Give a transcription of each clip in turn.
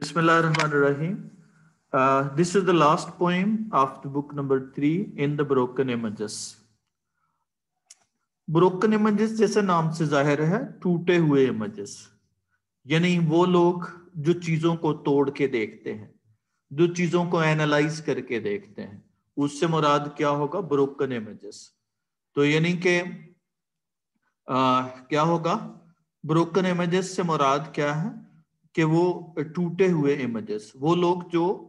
Bismillahirrahmanirrahim. This is the last poem of the book number 3 in the Broken Images. Broken Images जैसे नाम से जाहिर है टूटे हुए इमेजेस, यानी वो लोग जो चीजों को तोड़ के देखते हैं, जो चीजों को एनालाइज करके देखते हैं, उससे मुराद क्या होगा? Broken images. तो यानी कि क्या होगा? ब्रोकन इमेजेस से मुराद क्या है कि वो टूटे हुए इमेजेस, वो लोग जो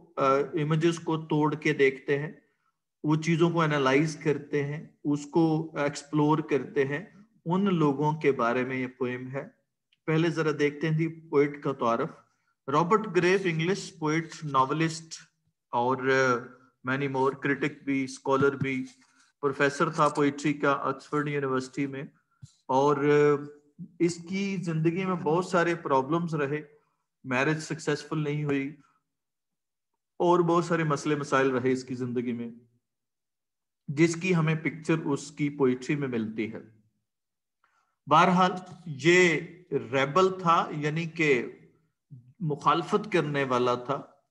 इमेजेस को तोड़ के देखते हैं, वो चीजों को एनालाइज करते हैं, उसको एक्सप्लोर करते हैं, उन लोगों के बारे में ये पोएम है। पहले जरा देखते हैं जी पोइट का तारुफ। Robert Graves, English poet, novelist और मैनी मोर, क्रिटिक भी, स्कॉलर भी, प्रोफेसर था पोइट्री का ऑक्सफोर्ड यूनिवर्सिटी में। और इसकी जिंदगी में बहुत सारे प्रॉब्लम्स रहे, मैरिज सक्सेसफुल नहीं हुई और बहुत सारे मसले मसाइल रहे इसकी जिंदगी में, जिसकी हमें पिक्चर उसकी पोइट्री में मिलती है। बहरहाल ये रेबल था, यानी कि मुखालफत करने वाला था।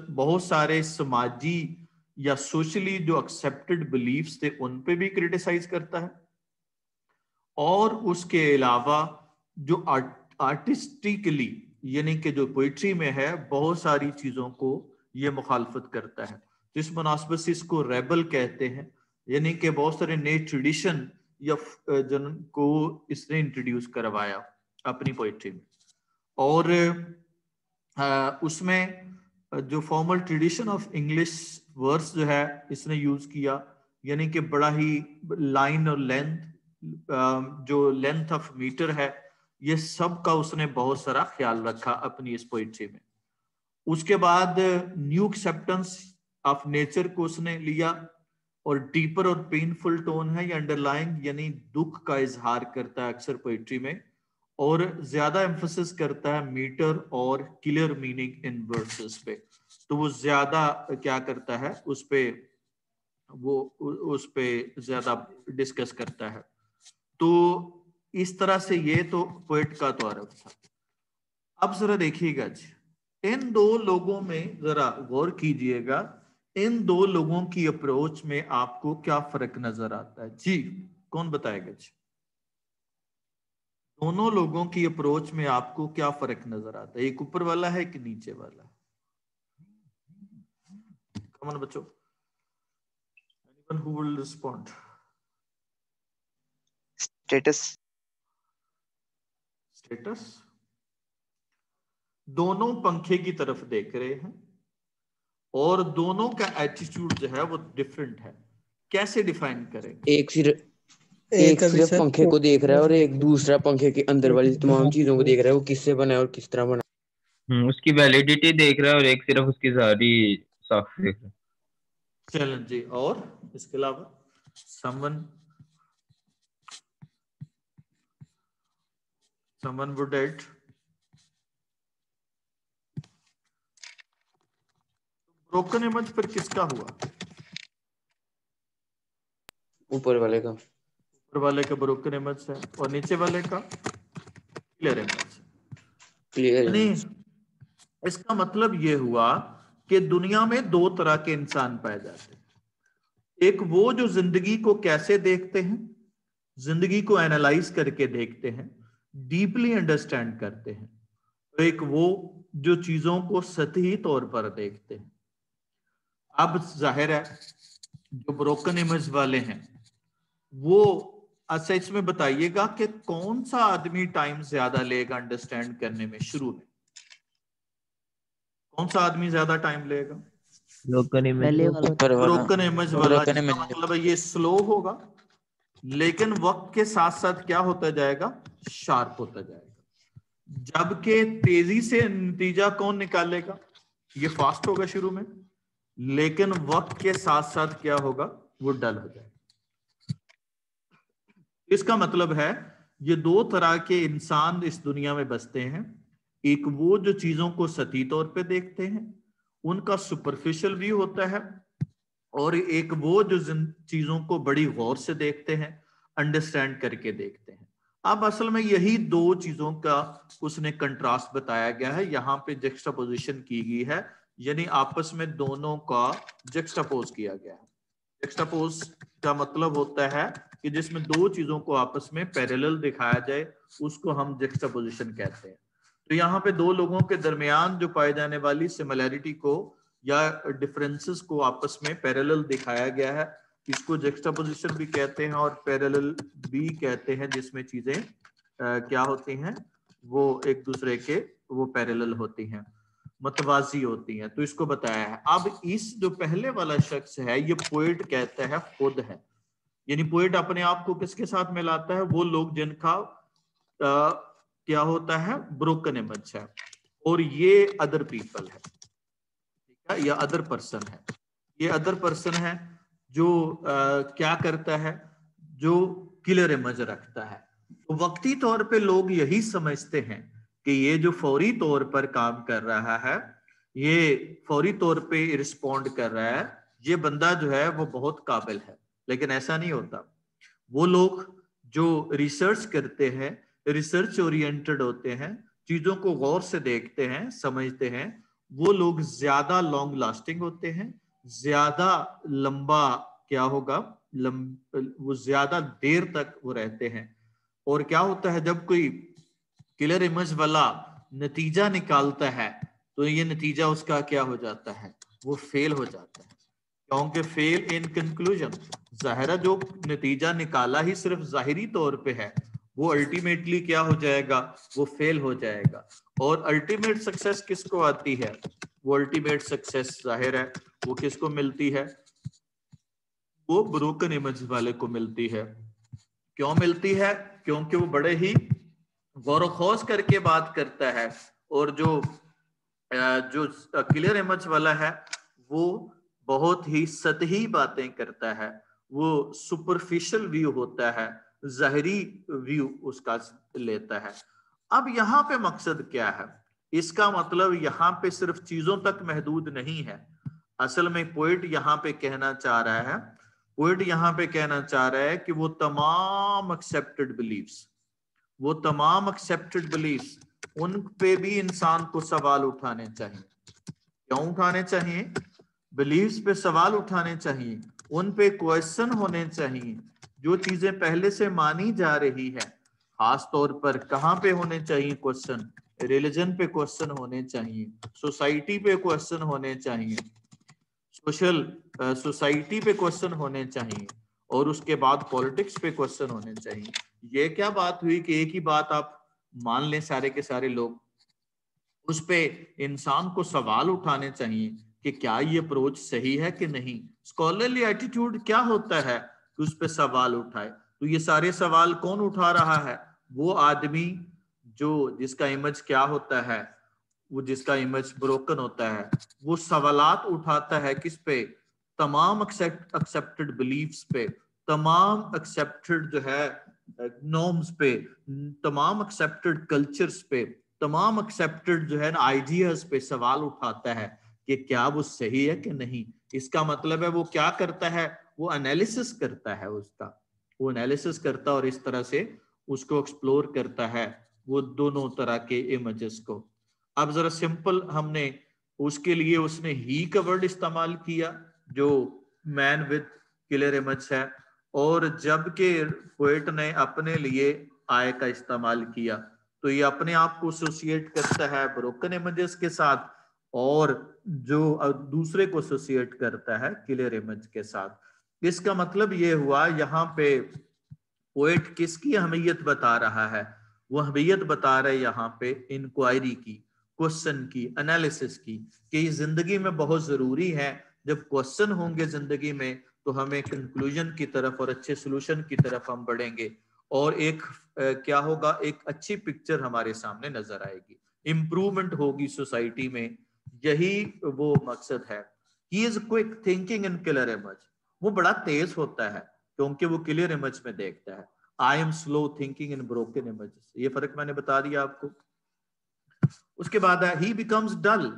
बहुत सारे समाजी या सोशली जो एक्सेप्टेड बिलीफ्स थे उन पे भी क्रिटिसाइज करता है, और उसके अलावा जो आर्टिस्टिकली यानी कि जो पोइट्री में है बहुत सारी चीजों को ये मुखालफत करता है। जिस मुनासबत से इसको रेबल कहते हैं, यानी कि बहुत सारे नए ट्रेडिशन या जन को इसने इंट्रोड्यूस करवाया अपनी पोइट्री में। और उसमें जो formal tradition of English words जो है इसने यूज किया, यानी कि बड़ा ही लाइन और लेंथ, जो लेंथ ऑफ मीटर है, ये सब का उसने बहुत सारा ख्याल रखा अपनी इस पोइट्री में। उसके बाद न्यू एक्सेप्टेंस ऑफ नेचर को उसने लिया, और डीपर और पेनफुल टोन है ये अंडरलाइंग, यानी दुख का इजहार करता है अक्सर पोइट्री में, और ज्यादा एम्फोसिस करता है मीटर और क्लियर मीनिंग इन वर्सेस पे। तो वो ज्यादा क्या करता है उस पे ज्यादा डिस्कस करता है। तो इस तरह से ये तो पोएट का तारुफ था। अब जरा देखिएगा जी, इन दो लोगों में जरा गौर कीजिएगा, इन दो लोगों की अप्रोच में आपको क्या फर्क नजर आता है जी? कौन बताएगा जी? दोनों लोगों की अप्रोच में आपको क्या फर्क नजर आता है? एक ऊपर वाला है कि नीचे वाला? कम ऑन बच्चों, anyone who will respond? Status. Status. दोनों पंखे की तरफ देख रहे हैं और दोनों का एटीट्यूड जो है वो डिफरेंट है। कैसे डिफाइन करें? एक सिर्फ पंखे को देख रहा है और एक दूसरा पंखे के अंदर वाली तमाम चीजों को देख रहा है, वो किससे बना है और किस तरह बना है। उसकी वैलिडिटी देख रहा है और एक सिर्फ उसकी सारी साख देख रहा है। चलें जी, और इसके अलावा someone would add? Broken image पर किसका हुआ? ऊपर वाले का। ऊपर वाले का ब्रोकन इमेज है और नीचे वाले का क्लियर इमेज। क्लियर। इसका मतलब ये हुआ कि दुनिया में दो तरह के इंसान पाए जाते हैं। एक वो जो जिंदगी को कैसे देखते हैं, जिंदगी को एनालाइज करके देखते हैं, डीपली अंडरस्टैंड करते हैं। तो एक वो जो चीजों को सतही तौर पर देखते हैं। अब जाहिर है जो ब्रोकन इमेज वाले हैं वो अच्छा, इसमें बताइएगा कि कौन सा आदमी टाइम ज्यादा लेगा अंडरस्टैंड करने में? शुरू में कौन सा आदमी ज्यादा टाइम लेगा? ब्रोकन इमेज वाला। मतलब ये स्लो होगा, लेकिन वक्त के साथ साथ क्या होता जाएगा? शार्प होता जाएगा। जबकि तेजी से नतीजा कौन निकालेगा? ये फास्ट होगा शुरू में, लेकिन वक्त के साथ साथ क्या होगा? वो डल हो जाएगा। इसका मतलब है ये दो तरह के इंसान इस दुनिया में बसते हैं। एक वो जो चीजों को सतही तौर पे देखते हैं, उनका सुपरफिशियल व्यू होता है, और एक वो जो चीजों को बड़ी गौर से देखते हैं, अंडरस्टैंड करके देखते हैं। अब असल में यही दो चीजों का उसने कंट्रास्ट बताया गया है, यहाँ पे जक्स्टापोजिशन की गई है, यानी आपस में दोनों का जक्स्टापोज किया गया है। जक्स्टापोज का मतलब होता है कि जिसमें दो चीजों को आपस में पैरेलल दिखाया जाए, उसको हम जक्स्टापोजिशन कहते हैं। तो यहाँ पे दो लोगों के दरमियान जो पाए जाने वाली सिमिलैरिटी को या डिफरेंसेस को आपस में पैरेलल दिखाया गया है, इसको जक्स्टापोजिशन भी कहते हैं और पैरेलल भी कहते हैं, जिसमें चीजें क्या होती हैं, वो एक दूसरे के वो पैरेलल होती हैं, मतवाजी होती हैं। तो इसको बताया है। अब इस जो पहले वाला शख्स है, ये पोएट कहता है खुद है, यानी पोएट अपने आप को किसके साथ मिलाता है, वो लोग जिनका क्या होता है, ब्रोकन इमेज है, और ये अदर पीपल है, ठीक है, या अदर पर्सन है। ये अदर पर्सन है जो क्या करता है, जो क्लियर इमेज रखता है। तो वक्ती तौर पे लोग यही समझते हैं कि ये जो फौरी तौर पर काम कर रहा है, ये फौरी तौर पे रिस्पॉन्ड कर रहा है, ये बंदा जो है वो बहुत काबिल है। लेकिन ऐसा नहीं होता। वो लोग जो रिसर्च करते हैं, रिसर्च ओरिएंटेड होते हैं, चीजों को गौर से देखते हैं, समझते हैं, वो लोग ज्यादा लॉन्ग लास्टिंग होते हैं, ज्यादा लंबा क्या होगा, वो ज्यादा देर तक वो रहते हैं। और क्या होता है, जब कोई क्लियर इमेज वाला नतीजा निकालता है, तो ये नतीजा उसका क्या हो जाता है, वो फेल हो जाता है। क्योंकि फेल इन कंक्लूजन, जाहिर जो नतीजा निकाला ही सिर्फ जाहिरी तौर पे है, वो अल्टीमेटली क्या हो जाएगा, वो फेल हो जाएगा। और अल्टीमेट सक्सेस किसको आती है, वो अल्टीमेट सक्सेस जाहिर है वो किसको मिलती है, वो ब्रोकन इमेज वाले को मिलती है। क्यों मिलती है, क्योंकि वो बड़े ही गौर खोज करके बात करता है, और जो क्लियर इमेज वाला है वो बहुत ही सतही बातें करता है, वो सुपरफिशियल व्यू होता है, ज़ाहिरी व्यू उसका लेता है। अब यहाँ पे मकसद क्या है, इसका मतलब यहाँ पे सिर्फ चीजों तक महदूद नहीं है। असल में पोएट यहाँ पे कहना चाह रहा है, पोएट यहाँ पे कहना चाह रहा है कि वो तमाम एक्सेप्टेड बिलीफ्स, वो तमाम एक्सेप्टेड बिलीफ्स, उन पे भी इंसान को सवाल उठाने चाहिए। क्यों उठाने चाहिए, बिलीफ्स पे सवाल उठाने चाहिए, उन पे क्वेश्चन होने चाहिए। जो चीजें पहले से मानी जा रही है, खास तौर पर कहाँ पे होने चाहिए क्वेश्चन, रिलीजन पे क्वेश्चन होने चाहिए, सोसाइटी पे क्वेश्चन होने चाहिए, सोसाइटी पे क्वेश्चन होने चाहिए, और उसके बाद पॉलिटिक्स पे क्वेश्चन होने चाहिए। ये क्या बात हुई कि एक ही बात आप मान लें सारे के सारे लोग, उस पे इंसान को सवाल उठाने चाहिए कि क्या ये अप्रोच सही है कि नहीं। स्कॉलरली एटीट्यूड क्या होता है कि उस पे सवाल उठाए। तो ये सारे सवाल कौन उठा रहा है, वो आदमी जो जिसका इमेज क्या होता है, वो जिसका इमेज ब्रोकन होता है, वो सवालात उठाता है किस पे, तमाम एक्सेप्टेड बिलीफ्स पे, तमाम एक्सेप्टेड जो है नॉर्म्स पे, तमाम एक्सेप्टेड कल्चर्स पे, तमाम एक्सेप्टेड जो है ना आइडियाज पे सवाल उठाता है कि क्या वो सही है कि नहीं। इसका मतलब है वो क्या करता है, वो एनालिसिस करता है उसका, वो एनालिसिस करता है और इस तरह से उसको एक्सप्लोर करता है वो दोनों तरह के इमेजेस को। अब जरा सिंपल हमने उसके लिए उसने ही का वर्ड इस्तेमाल किया जो मैन विद क्लियर इमेज है, और जबकि पोएट ने अपने लिए आई का इस्तेमाल किया, तो ये अपने आप को एसोसिएट करता है ब्रोकन इमेजेस के साथ, और जो दूसरे को एसोसिएट करता है क्लियर इमेज के साथ। इसका मतलब ये हुआ यहाँ पे पोएट किसकी अहमियत बता रहा है, वो अहमियत बता रहे यहाँ पे इंक्वायरी की, क्वेश्चन की, एनालिसिस की, कि जिंदगी में बहुत जरूरी है। जब क्वेश्चन होंगे जिंदगी में तो हमें कंक्लूजन की तरफ और अच्छे सोल्यूशन की तरफ हम बढ़ेंगे, और एक क्या होगा, एक अच्छी पिक्चर हमारे सामने नजर आएगी, इंप्रूवमेंट होगी सोसाइटी में। यही वो मकसद है। He is quick thinking in clear image, वो बड़ा तेज होता है क्योंकि वो क्लियर इमेज में देखता है। I am slow thinking in broken images, ये फर्क मैंने बता दिया आपको। उसके बाद है ही बिकम्स डल,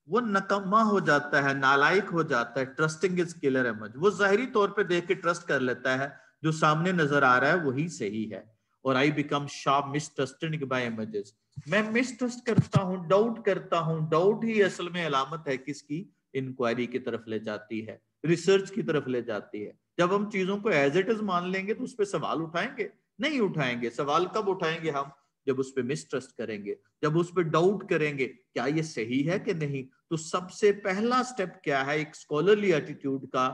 वो नकम्मा हो जाता है, नालायक हो जाता है। ट्रस्टिंग इज क्लियर इमेज, वो जाहिरी तौर पे देख के ट्रस्ट कर लेता है जो सामने नजर आ रहा है वही सही है, और I become sharp mistrusted by images. मैं मिसट्रस्ट करता हूं, डाउट करता हूं। डाउट ही असल में अलामत है किसकी? इंक्वायरी की तरफ ले जाती है, रिसर्च की तरफ ले जाती है। जब हम चीजों को एज इट इज मान लेंगे तो उस पर सवाल उठाएंगे? नहीं उठाएंगे। सवाल कब उठाएंगे हम? जब उस पर मिसट्रस्ट करेंगे, जब उस पर डाउट करेंगे क्या ये सही है कि नहीं। तो सबसे पहला स्टेप क्या है एक स्कॉलरली एटीट्यूड का?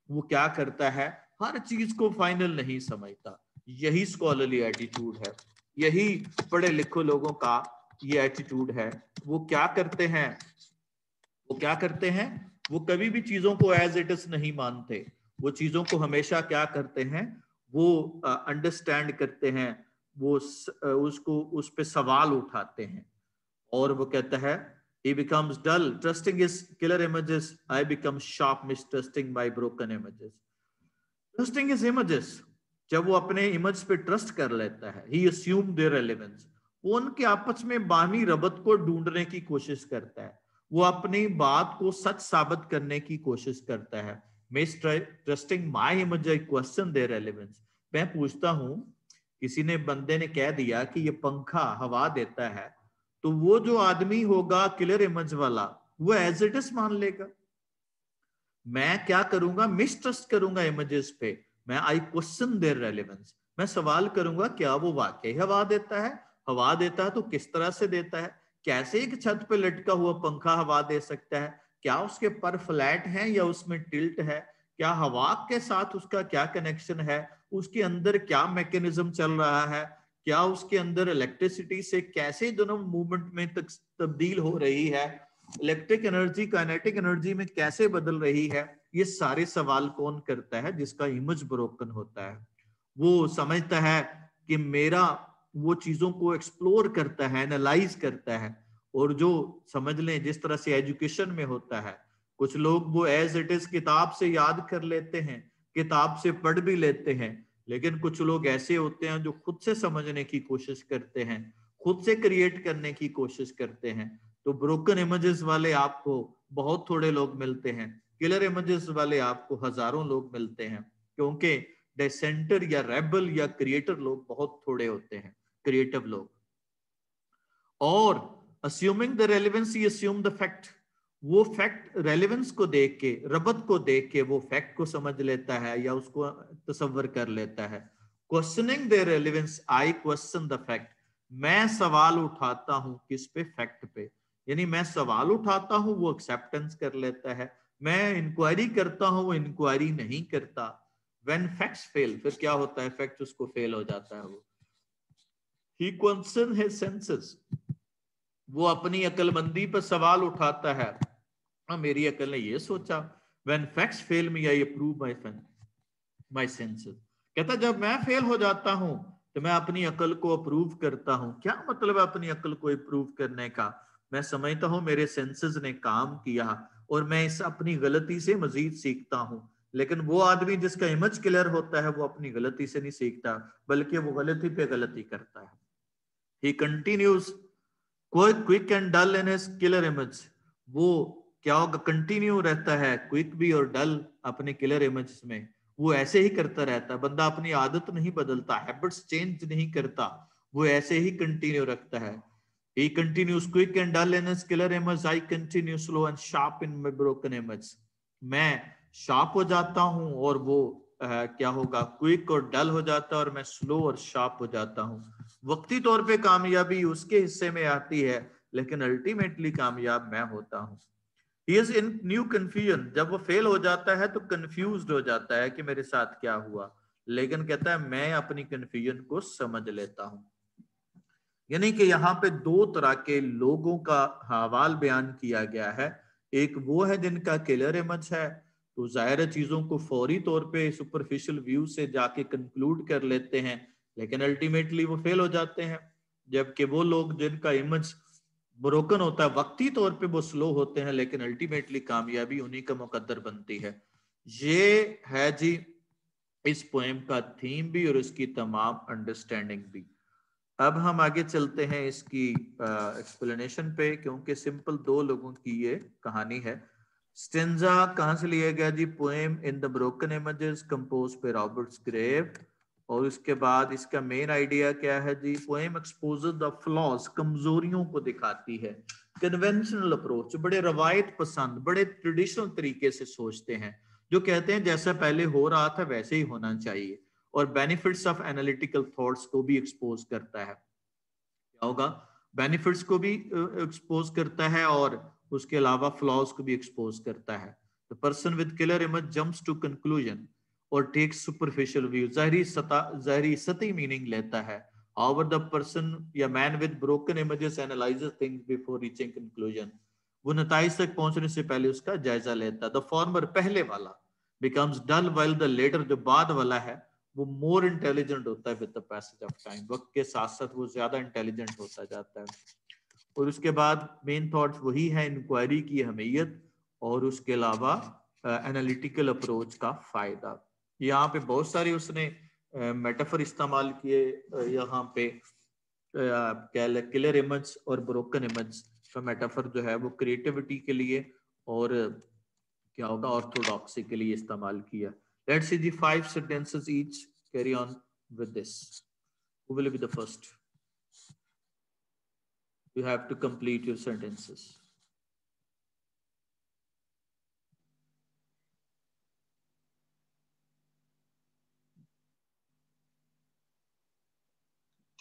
वो क्या करता है? हर चीज को फाइनल नहीं समझता। यही स्कॉलरली एटीट्यूड है, यही पढ़े लिखे लोगों का ये एटीट्यूड है। वो क्या करते हैं? वो क्या करते हैं? वो कभी भी चीजों को एज इट इज नहीं मानते। वो चीजों को हमेशा क्या करते हैं? वो अंडरस्टैंड करते हैं, वो उसको उस पे सवाल उठाते हैं। और वो कहता है he becomes dull trusting his killer images, I become sharp mistrusting my broken images. Trusting his images, जब वो अपने इमेज पे ट्रस्ट कर लेता है, he assumed their relevance, वो उनके आपस में बाहमी रबत को ढूंढने की कोशिश करता है, वो अपनी बात को सच साबित करने की कोशिश करता है। Mistrusting my image, I question their relevance. मैं पूछता हूं, किसी ने बंदे ने कह दिया कि ये पंखा हवा देता है, तो वो जो आदमी होगा किलर इमेज वाला, वो एज इट इज मान लेगा। मैं क्या करूंगा? मिसट्रस्ट करूंगा इमेजेस पे। मैं आई क्वेश्चन देयर रेलेवेंस, मैं सवाल करूंगा क्या वो वाकई हवा देता है? हवा देता है तो किस तरह से देता है? कैसे एक छत पे लटका हुआ पंखा हवा दे सकता है? क्या उसके पर फ्लैट है या उसमें टिल्ट है? क्या हवा के साथ उसका क्या कनेक्शन है? उसके अंदर क्या मैकेनिज्म चल रहा है? क्या उसके अंदर इलेक्ट्रिसिटी से कैसे दोनों मूवमेंट में तब्दील हो रही है? इलेक्ट्रिक एनर्जी काइनेटिक एनर्जी में कैसे बदल रही है? ये सारे सवाल कौन करता है? जिसका इमेज ब्रोकन होता है। वो समझता है कि मेरा, वो चीजों को एक्सप्लोर करता है, एनालाइज करता है। और जो समझ लें जिस तरह से एजुकेशन में होता है, कुछ लोग वो एज इट इज किताब से याद कर लेते हैं, किताब से पढ़ भी लेते हैं, लेकिन कुछ लोग ऐसे होते हैं जो खुद से समझने की कोशिश करते हैं, खुद से क्रिएट करने की कोशिश करते हैं। तो ब्रोकन इमेजेस वाले आपको बहुत थोड़े लोग मिलते हैं, किलर इमेजेस वाले आपको हजारों लोग मिलते हैं, क्योंकि डिसेंटर या रेबल या क्रिएटर लोग बहुत थोड़े होते हैं, क्रिएटिव लोग। और assuming the relevance, he assume the fact. वो फैक्ट रेलेवेंस को देख के, रबत को देख के वो फैक्ट को समझ लेता है या उसको तसव्वुर कर लेता है। Questioning the relevance, I question the fact. मैं सवाल उठाता हूं किस पे? फैक्ट पे। यानी मैं सवाल उठाता हूं, वो एक्सेप्टेंस कर लेता है। मैं इंक्वायरी करता हूं, वो इंक्वायरी नहीं करता। व्हेन फैक्ट्स फेल, फिर क्या होता है? फैक्ट उसको फेल हो जाता है। वो ही क्वेश्चन हिज सेंसेस, वो अपनी अकलमंदी पर सवाल उठाता है। हाँ, मेरी अकल ने ये सोचा। When facts fail me, I approve my senses. कहता जब मैं फेल हो जाता हूं तो मैं अपनी अकल को अप्रूव करता हूं। क्या मतलब है अपनी अकल को अप्रूव करने का? मैं समझता हूं मेरे सेंसेस ने काम किया और मैं इस अपनी गलती से मजीद सीखता हूं। लेकिन वो आदमी जिसका इमेज क्लियर होता है, वो अपनी गलती से नहीं सीखता, बल्कि वो गलती पे गलती करता है। He continues quick and dull in his clear image. वो क्या होगा? कंटिन्यू रहता है, क्विक भी और डल अपने किलर इमेज में। वो ऐसे ही करता रहता है। बंदा अपनी आदत नहीं बदलता, हैबिट्स चेंज नहीं करता, वो ऐसे ही कंटिन्यू रखता है। He continues quick and dull in his killer image. I continue slow and sharp in my broken image. मैं शार्प हो जाता हूं और वो क्या होगा? क्विक और डल हो जाता है और मैं स्लो और शार्प हो जाता हूं। वक्ती तौर पे कामयाबी उसके हिस्से में आती है, लेकिन अल्टीमेटली कामयाब मैं होता हूं। He is in new confusion. जब वो फेल हो जाता है तो कंफ्यूज्ड हो जाता है कि मेरे साथ क्या हुआ, लेकिन कहता है मैं अपनी कंफ्यूजन को समझ लेता हूं। यानी कि यहाँ पे दो तरह के लोगों का हवाल बयान किया गया है। एक वो है जिनका किलर इमेज है, तो जाहिर है चीजों को फौरी तौर पे सुपरफिशियल व्यू से जाके कंक्लूड कर लेते हैं, लेकिन अल्टीमेटली वो फेल हो जाते हैं। जबकि वो लोग जिनका इमेज ब्रोकन होता है, वक्ती तौर पे वो स्लो होते हैं, लेकिन अल्टीमेटली कामयाबी उन्हीं का मुकद्दर बनती है। ये है जी इस पोएम का थीम भी और इसकी तमाम अंडरस्टैंडिंग भी। अब हम आगे चलते हैं इसकी एक्सप्लेनेशन पे, क्योंकि सिंपल दो लोगों की ये कहानी है। स्टेंजा कहां से लिया गया जी? Poem in the broken images compose पे रॉबर्ट ग्रेव। और उसके बाद इसका मेन आइडिया क्या है जी, पोएम एक्सपोजेस द फ्लॉज, कमजोरियों को दिखाती है। कन्वेंशनल अप्रोच, बड़े रवायत पसंद, बड़े ट्रेडिशनल तरीके से सोचते हैं, जो कहते हैं जैसा पहले हो रहा था वैसे ही होना चाहिए। और बेनिफिट्स ऑफ एनालिटिकल थॉट्स को भी एक्सपोज करता है। क्या होगा, बेनिफिट्स को भी एक्सपोज करता है और उसके अलावा फ्लॉज को भी एक्सपोज करता है। The person with clear image jumps to conclusion और टेक्स सुपरफिशियल व्यू, ज़ाहिरी सतही मीनिंग लेता है। However, the person या man with broken images analyses things before reaching conclusion, वो नताइज तक पहुंचने से पहले उसका जायजा लेता है। द फॉर्मर, पहले वाला, becomes dull while the latter, जो बाद वाला है, वो मोर इंटेलिजेंट होता है with the passage of time, वक्त के साथ साथ वो ज्यादा इंटेलिजेंट होता जाता है। और उसके बाद मेन थॉट्स वही है, इंक्वायरी की अहमियत और उसके अलावा एनालिटिकल अप्रोच का फायदा। यहाँ पे बहुत सारे उसने मेटाफर इस्तेमाल किए यहाँ पे। क्लियर इमेज और ब्रोकन इमेज का मेटाफर जो है वो क्रिएटिविटी के लिए और क्या होगा, ऑर्थोडॉक्सी के लिए इस्तेमाल किया। Let's see the 5 sentences each. Carry on with this. Who will be the first? You have to complete your sentences.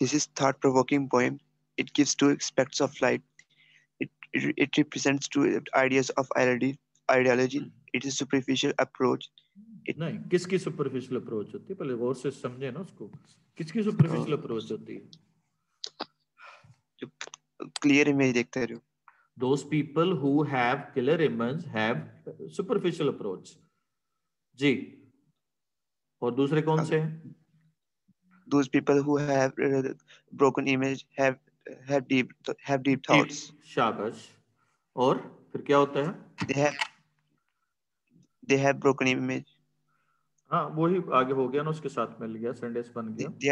This is thought-provoking poem. It gives two aspects of life. It represents two ideas of ideology. It is superficial approach. नहीं, किसकी superficial approach होती है, पहले गौर से समझे ना उसको। किसकी सुपरफिशियल अप्रोच होती है? जो क्लियर इमेज देखते हैं, Those people who have clear image have superficial approach जी। और दूसरे कौन से हैं? Those people who have broken image have deep thoughts. शाबाश। और फिर क्या होता है? They have broken image. हाँ, वही आगे हो गया ना, उसके साथ मिल गया, सेंटेंस बन गया। They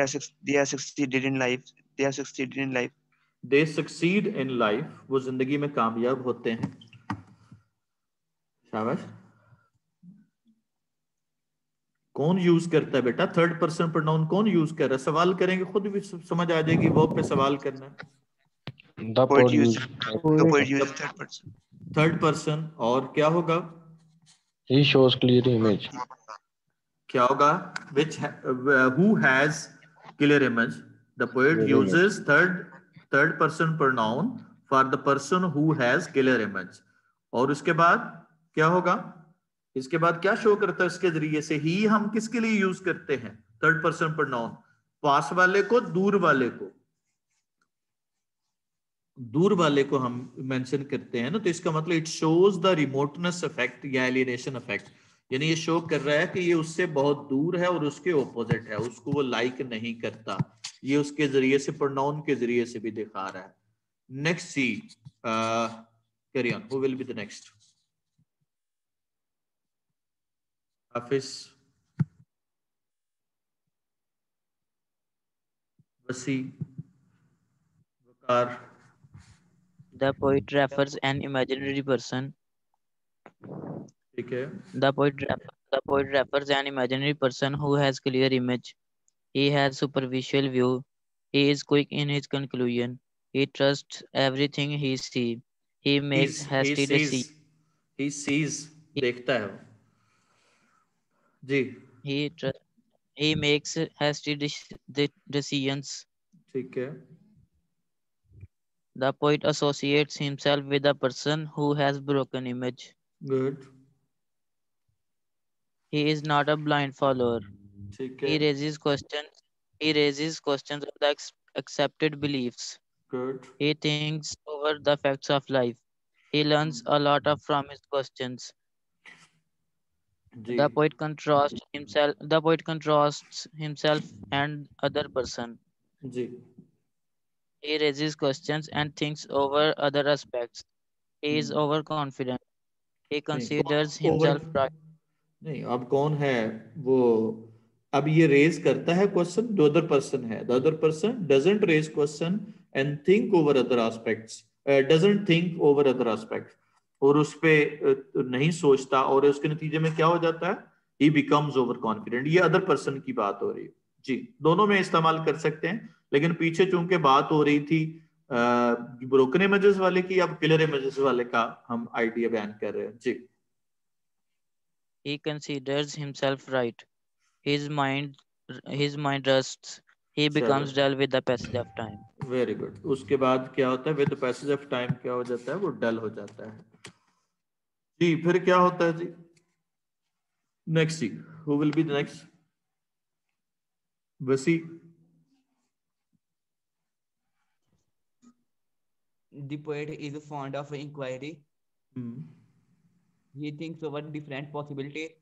are succeeded in life. They are succeeded in life. They succeed in life. वो जिंदगी में कामयाब होते हैं। शाबाश। कौन यूज करता है बेटा थर्ड पर्सन प्रोनाउन? कौन यूज कर रहा है? सवाल करेंगे खुद भी समझ आ जाएगी, वर्ब पे सवाल करना है। The poet use third person. और क्या होगा? He shows clear image. क्या होगा? who has clear image? The poet uses third person pronoun for the person who has clear image. और उसके बाद क्या होगा? इसके बाद क्या शो करता है इसके जरिए से? ही हम किसके लिए यूज करते हैं? थर्ड पर्सन प्रोनाउन, पास वाले को, दूर वाले को। दूर वाले को हम मेंशन करते हैं ना, तो इसका मतलब it shows the remoteness effect या एलिनेशन इफेक्ट, यानी ये शो कर रहा है कि ये उससे बहुत दूर है और उसके ऑपोजिट है, उसको वो लाइक नहीं करता। ये उसके जरिए से, प्रोनाउन के जरिए से भी दिखा रहा है। Next C, carry on, who will be the next? Hafiz, Wasi, Waqar. The poet refers an imaginary person. ठीक है। The poet refers an imaginary person who has clear image. He has superficial view. He is quick in his conclusion. He trusts everything he sees. He makes hasty decisions. He sees, देखता है जी। He makes hasty decisions. ठीक है। The poet associates himself with a person who has broken image. Good. He is not a blind follower. ठीक है। He raises questions of the accepted beliefs. Good. He thinks over the facts of life. He learns a lot from his questions. Ji. The poet contrasts himself and other person. Ji. He raises questions and thinks over other aspects. He is overconfident. He considers himself right. नहीं, अब कौन है वो? अब ये raise करता है question, the other person है। The other person doesn't raise question and think over other aspects, doesn't think over other aspects, और उस पे नहीं सोचता, और उसके नतीजे में क्या हो जाता है? ही बिकम्स ओवर कॉन्फिडेंट। ये अदर पर्सन की बात हो रही है। जी, दोनों में इस्तेमाल कर सकते हैं, लेकिन पीछे चूंकि बात हो रही थी ब्रोकन इमेजेस वाले की, अब क्लियर इमेजेस वाले का हम आइडिया बयान कर रहे हैं। जी, He considers himself right. His mind rusts. He becomes dull with the passage of time. Very good. उसके बाद क्या होता है, विद पैसेज ऑफ टाइम क्या हो जाता है, वो डल हो जाता है। जी, फिर क्या होता है जी नेक्स्ट जी, who will be the next? Wasi. The poet is fond of inquiry. He thinks over different possibilities.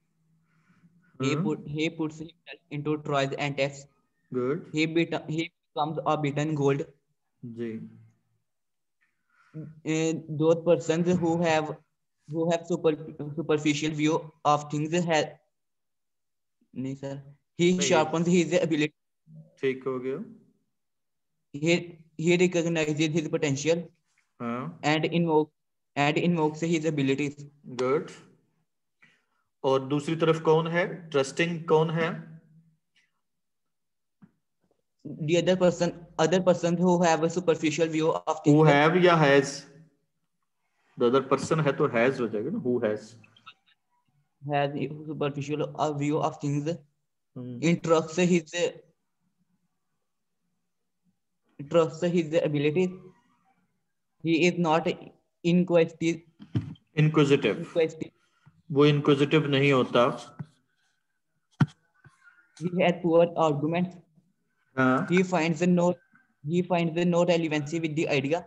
He puts himself into trials and tests. Good. He becomes a beaten gold. जी, Those persons who have superficial view of things have नहीं sir. He sharpens his ability. ठीक हो गया। He recognizes his potential and invokes his abilities. Good. और दूसरी तरफ कौन है, ट्रस्टिंग कौन है? The other person who have a superficial view of things. Who have या has? The other person है तो has हो जाएगा ना, who has superficial view of things. Trusts his abilities. He is not inquisitive. वो inquisitive नहीं होता। He has poor arguments. He finds no relevancy with the idea.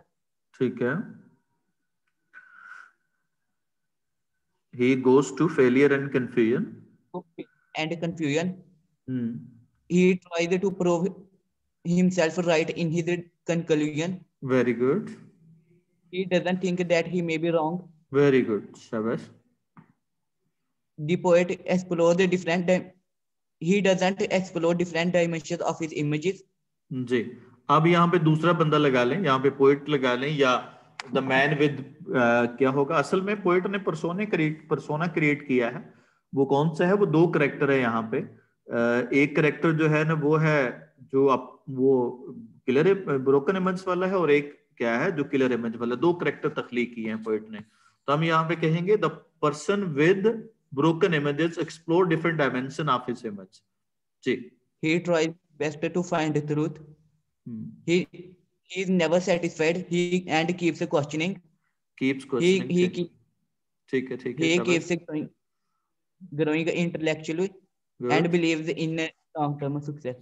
ठीक है। He goes to failure and confusion. He tries to prove himself right in his conclusion. Very good. He doesn't think that he may be wrong. Very good. Shabash. The poet explores the different he doesn't explore different dimensions of his images. जी, अब यहाँ पे दूसरा बंदा लगा लें, यहाँ पे poet लगा लें, या द मैन विद क्या होगा? असल में पोइट ने परसोना क्रिएट किया है। वो कौन सा है? वो दो करेक्टर है यहाँ पे। एक करेक्टर जो है ना, वो है जो वो किलर ब्रोकन इमेज वाला है, और एक क्या है जो किलर इमेज वाला। दो करेक्टर तख्लीक किए हैं पोइट ने। तो हम यहाँ पे कहेंगे the person with broken images explore different dimension of his image. जी, he tries best to find the truth. He is never satisfied. He keeps questioning. ठीक है। He keeps growing intellectually and believes in long-term success.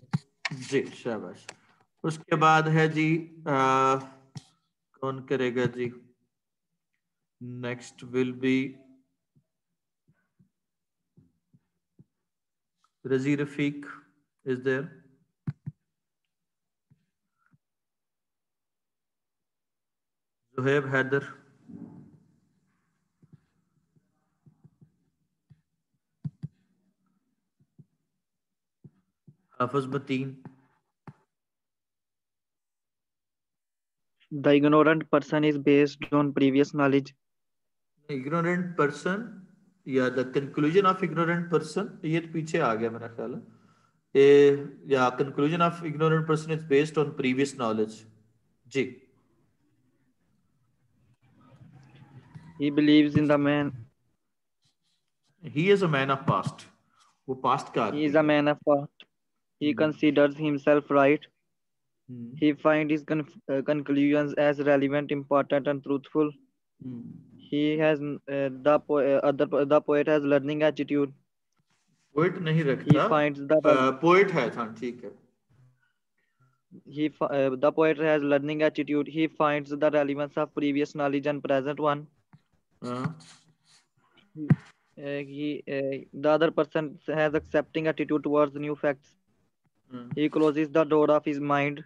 जी, शाबाश। उसके बाद है जी कौन करेगा जी? Next will be रजी Rafiq is there? Zuhaib Haider. Hafiz Mateen. The ignorant person is based on previous knowledge. Ignorant person या the conclusion of ignorant person, ये तो पीछे आ गया मेरा ख्याल है। या conclusion of ignorant person is based on previous knowledge. जी, He believes in the man. he is a man of past. वो past का He is a man of past. He considers himself right. He finds his conclusions as relevant, important, and truthful. He has the poet has learning attitude. Poet नहीं रखता, He finds the poet है। हाँ, ठीक है। the poet has learning attitude. He finds the relevance of previous knowledge and present one. The other person has accepting attitude towards new facts. He closes the door of his mind.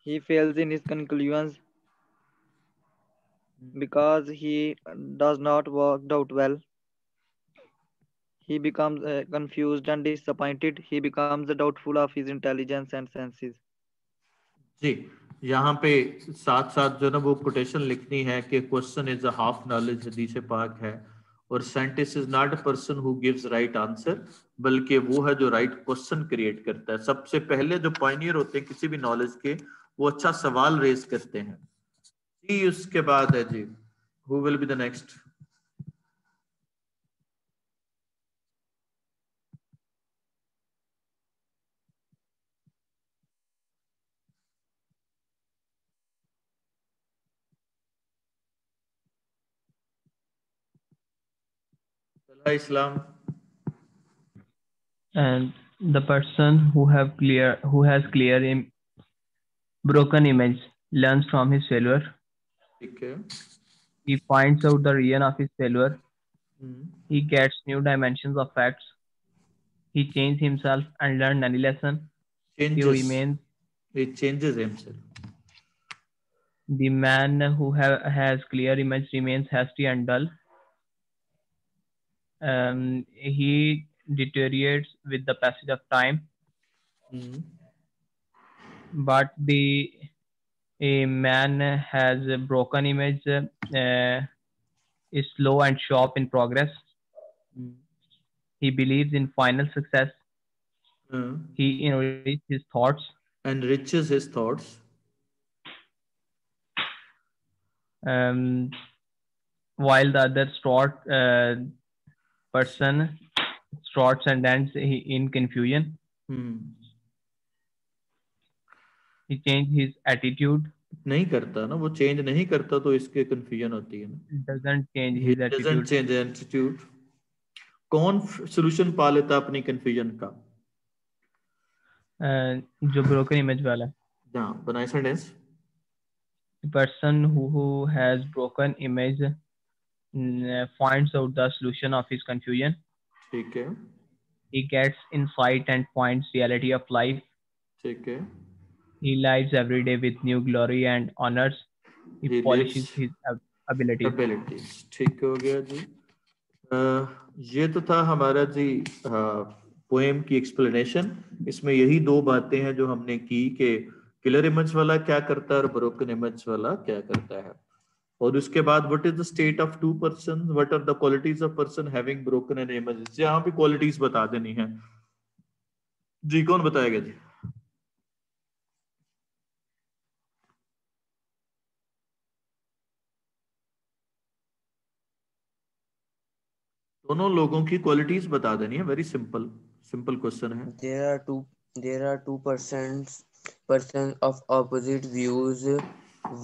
He fails in his conclusions because he does not work out well. He becomes confused and disappointed. He becomes doubtful of his intelligence and senses. जी, यहाँ पे साथ साथ जो ना वो quotation लिखनी है कि question is a half knowledge, हदीस पाक है, और scientist is not a person who gives right answer, बल्कि वो है जो राइट क्वेश्चन क्रिएट करता है। सबसे पहले जो पायनियर होते हैं किसी भी नॉलेज के, वो अच्छा सवाल रेज करते हैं। जी उसके बाद है जी, who will be the next? Islam. And the person who has clear broken image learns from his failure. Okay. He finds out the reason of his failure. Hmm. He gets new dimensions of facts. He changes himself and learns any lesson. Changes. He remains. He changes himself. The man who has clear image remains hasty and dull. He deteriorates with the passage of time. But a man has a broken image is slow and sharp in progress. He believes in final success. He enriches his thoughts. Enriches his thoughts. While the other person starts and ends in confusion. He changes his attitude. नहीं करता ना, वो change नहीं करता तो इसके confusion होती है ना। Doesn't change his attitude. Doesn't change attitude. कौन सोल्यूशन पा लेता अपनी कंफ्यूजन का? जो ब्रोकन इमेज वाला है। हाँ, बनाए sentence. The person who has broken image finds out the solution of his confusion. ठीक है। He gets insight and finds reality of life. ठीक है। He lives every day with new glory and honors. He polishes his abilities. ठीक हो गया जी। ये तो था हमारा जी पोएम की एक्सप्लेनेशन। इसमें यही दो बातें हैं जो हमने की कि क्लियर इमेज वाला क्या करता है और ब्रोकन इमेज वाला क्या करता है। और उसके बाद what is the state of two person, what are the qualities of person having broken and images. यहाँ पे क्वालिटीज बता देनी है जी। कौन बताएगा जी? दोनों लोगों की क्वालिटीज बता देनी है। वेरी सिंपल क्वेश्चन है। There are two persons of opposite views.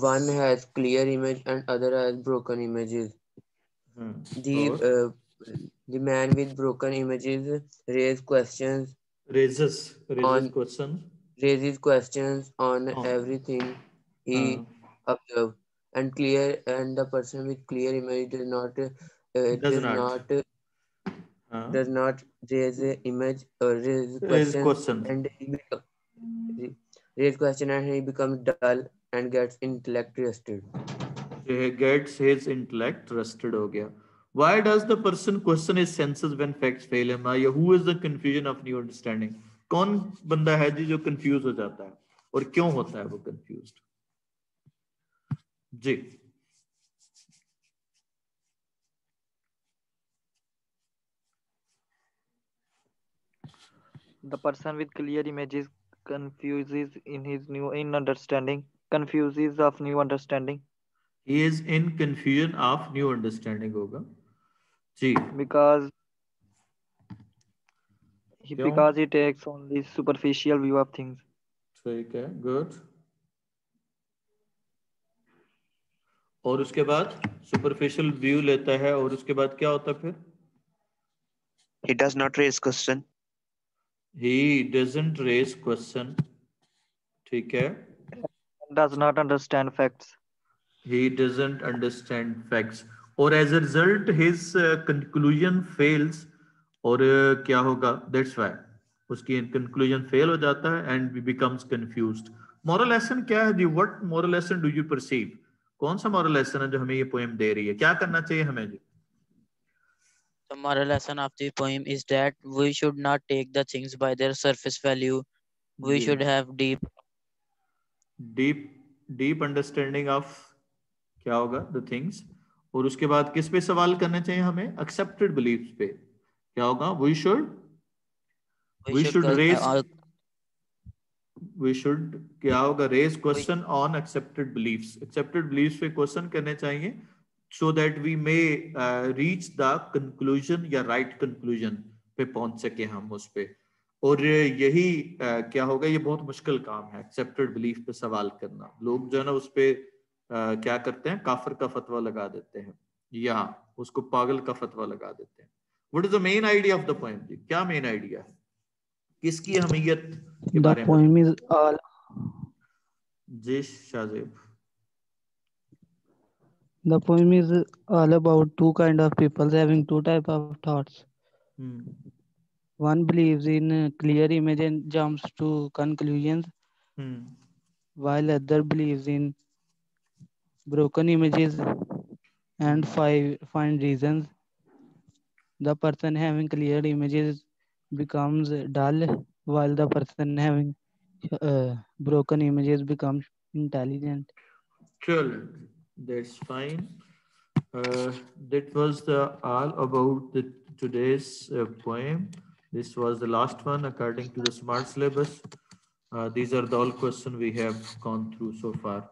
One has clear image and other has broken images. The man with broken images raises questions on everything he observes, and the person with clear image does not raise an image or raise question and he becomes dull and gets intellect rusted. His intellect rusted हो गया। Why does the person question his senses when facts fail him? या who is the confusion of new understanding? कौन बंदा है जी जो confuse हो जाता है और क्यों होता है वो कंफ्यूज्ड? जी The person with clear images confuses understanding. Confuses of new understanding. He is in confusion of new understanding होगा जी। Because he takes only superficial view of things. ठीक है, गुड। और उसके बाद सुपरफिशियल व्यू लेता है और उसके बाद क्या होता है फिर? He does not raise question. He doesn't raise question. ठीक है। Does not understand facts. He doesn't understand facts. और as a result his conclusion fails. और क्या होगा? That's why उसकी conclusion fail हो जाता है and he becomes confused. Moral lesson क्या है जी? What moral lesson do you perceive? कौन सा moral lesson है जो हमें ये poem दे रही है? क्या करना चाहिए हमें जी? The moral lesson of the poem is that we should not take the things by their surface value. We should have deep understanding of क्या होगा? The things. और उसके बाद किस पे सवाल करने चाहिए हमें? एक्सेप्टेड बिलीफ्स पे। क्या होगा? वी शुड क्या होगा? Raise question on accepted beliefs. Accepted beliefs पे क्वेश्चन करने चाहिए so that we may reach the conclusion या right conclusion पे पहुंच सके हम उस पे। और यही क्या होगा? ये बहुत मुश्किल काम है एक्सेप्टेड बिलीफ पे सवाल करना। लोग जो है ना उस पे क्या करते हैं? काफिर का फतवा लगा देते हैं या उसको पागल का फतवा लगा देते हैं। What is the main idea of the poem? क्या मेन आइडिया है? किसकी अहमियत के बारे में? पोएम इज ऑल जी Shahzeb. The poem is all about two kind of people having two type of thoughts. One believes in clear image and jumps to conclusions, while other believes in broken images and find reasons. The person having clear images becomes dull, while the person having broken images becomes intelligent. Cool. That's fine. That was all about today's poem. This was the last one according to the SMART syllabus. These are the all questions we have gone through so far.